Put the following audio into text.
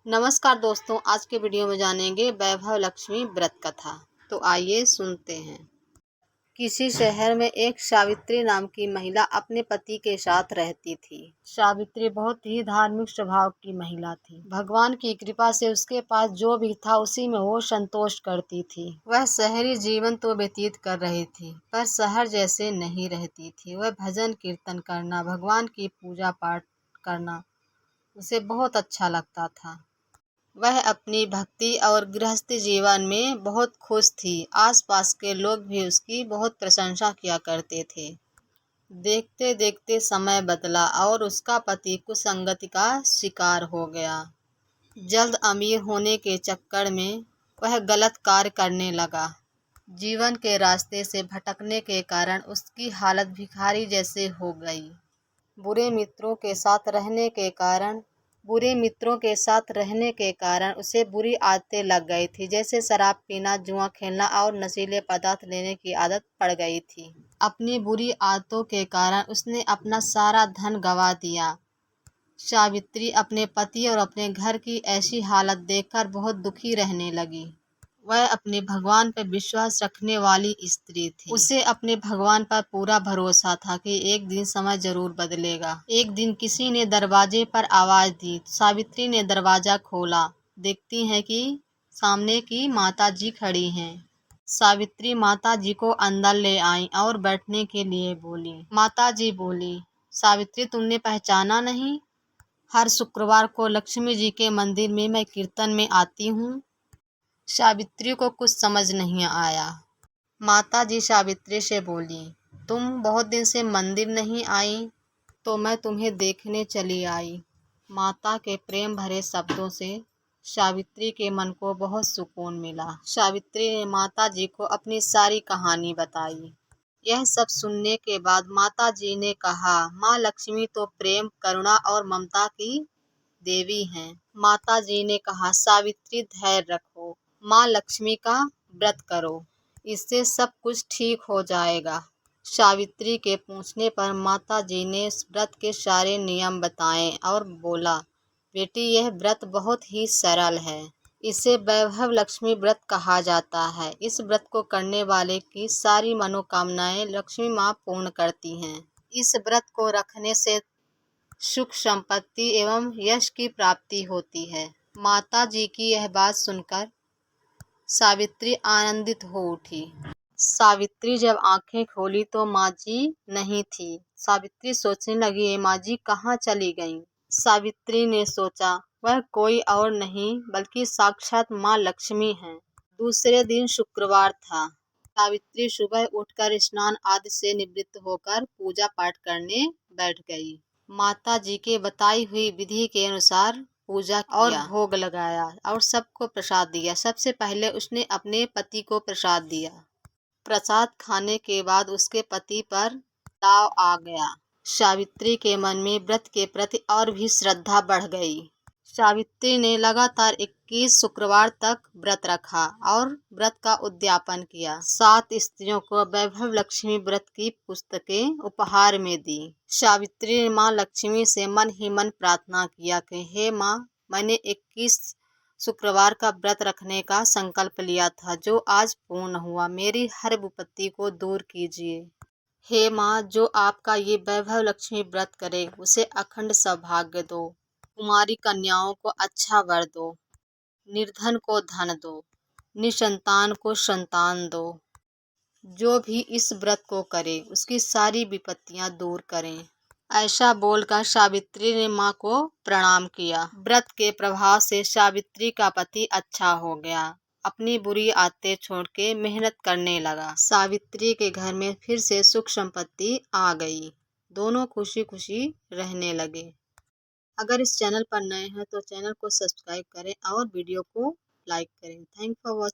नमस्कार दोस्तों, आज के वीडियो में जानेंगे वैभव लक्ष्मी व्रत कथा। तो आइए सुनते हैं। किसी शहर में एक सावित्री नाम की महिला अपने पति के साथ रहती थी। सावित्री बहुत ही धार्मिक स्वभाव की महिला थी। भगवान की कृपा से उसके पास जो भी था उसी में वो संतोष करती थी। वह शहरी जीवन तो व्यतीत कर रही थी, पर शहर जैसे नहीं रहती थी। वह भजन कीर्तन करना, भगवान की पूजा पाठ करना उसे बहुत अच्छा लगता था। वह अपनी भक्ति और गृहस्थी जीवन में बहुत खुश थी। आसपास के लोग भी उसकी बहुत प्रशंसा किया करते थे। देखते देखते समय बदला और उसका पति कुसंगति का शिकार हो गया। जल्द अमीर होने के चक्कर में वह गलत कार्य करने लगा। जीवन के रास्ते से भटकने के कारण उसकी हालत भिखारी जैसे हो गई। बुरे मित्रों के साथ रहने के कारण उसे बुरी आदतें लग गई थी, जैसे शराब पीना, जुआ खेलना और नशीले पदार्थ लेने की आदत पड़ गई थी। अपनी बुरी आदतों के कारण उसने अपना सारा धन गंवा दिया। सावित्री अपने पति और अपने घर की ऐसी हालत देखकर बहुत दुखी रहने लगी। वह अपने भगवान पर विश्वास रखने वाली स्त्री थी। उसे अपने भगवान पर पूरा भरोसा था कि एक दिन समय जरूर बदलेगा। एक दिन किसी ने दरवाजे पर आवाज दी। सावित्री ने दरवाजा खोला। देखती है कि सामने की माता जी खड़ी हैं। सावित्री माता जी को अंदर ले आई और बैठने के लिए बोली। माता जी बोली, सावित्री, तुमने पहचाना नहीं? हर शुक्रवार को लक्ष्मी जी के मंदिर में मैं कीर्तन में आती हूँ। सावित्री को कुछ समझ नहीं आया। माता जी सावित्री से बोली, तुम बहुत दिन से मंदिर नहीं आई, तो मैं तुम्हें देखने चली आई। माता के प्रेम भरे शब्दों से सावित्री के मन को बहुत सुकून मिला। सावित्री ने माता जी को अपनी सारी कहानी बताई। यह सब सुनने के बाद माता जी ने कहा, माँ लक्ष्मी तो प्रेम, करुणा और ममता की देवी हैं। माता जी ने कहा, सावित्री धैर्य रखो, माँ लक्ष्मी का व्रत करो, इससे सब कुछ ठीक हो जाएगा। सावित्री के पूछने पर माता जी ने व्रत के सारे नियम बताए और बोला, बेटी, यह व्रत बहुत ही सरल है। इसे वैभव लक्ष्मी व्रत कहा जाता है। इस व्रत को करने वाले की सारी मनोकामनाएं लक्ष्मी माँ पूर्ण करती हैं। इस व्रत को रखने से सुख, संपत्ति एवं यश की प्राप्ति होती है। माता जी की यह बात सुनकर सावित्री आनंदित हो उठी। सावित्री जब आंखें खोली तो माँ जी नहीं थी। सावित्री सोचने लगी, ये माँ जी कहाँ चली गईं? सावित्री ने सोचा, वह कोई और नहीं बल्कि साक्षात माँ लक्ष्मी हैं। दूसरे दिन शुक्रवार था। सावित्री सुबह उठकर स्नान आदि से निवृत्त होकर पूजा पाठ करने बैठ गई। माता जी के बताई हुई विधि के अनुसार पूजा और भोग लगाया और सबको प्रसाद दिया। सबसे पहले उसने अपने पति को प्रसाद दिया। प्रसाद खाने के बाद उसके पति पर ताव आ गया। सावित्री के मन में व्रत के प्रति और भी श्रद्धा बढ़ गई। सावित्री ने लगातार 21 शुक्रवार तक व्रत रखा और व्रत का उद्यापन किया। 7 स्त्रियों को वैभव लक्ष्मी व्रत की पुस्तकें उपहार में दी। सावित्री ने माँ लक्ष्मी से मन ही मन प्रार्थना किया कि हे माँ, मैंने 21 शुक्रवार का व्रत रखने का संकल्प लिया था, जो आज पूर्ण हुआ। मेरी हर विपत्ति को दूर कीजिए। हे माँ, जो आपका ये वैभव लक्ष्मी व्रत करे उसे अखंड सौभाग्य दो। कुमारी कन्याओं को अच्छा वर दो, निर्धन को धन दो, निसंतान को संतान दो। जो भी इस व्रत को करे उसकी सारी विपत्तियां दूर करें। ऐसा बोलकर सावित्री ने माँ को प्रणाम किया। व्रत के प्रभाव से सावित्री का पति अच्छा हो गया। अपनी बुरी आदतें छोड़ के मेहनत करने लगा। सावित्री के घर में फिर से सुख संपत्ति आ गई। दोनों खुशी खुशी रहने लगे। अगर इस चैनल पर नए हैं तो चैनल को सब्सक्राइब करें और वीडियो को लाइक करें। Thank for watching.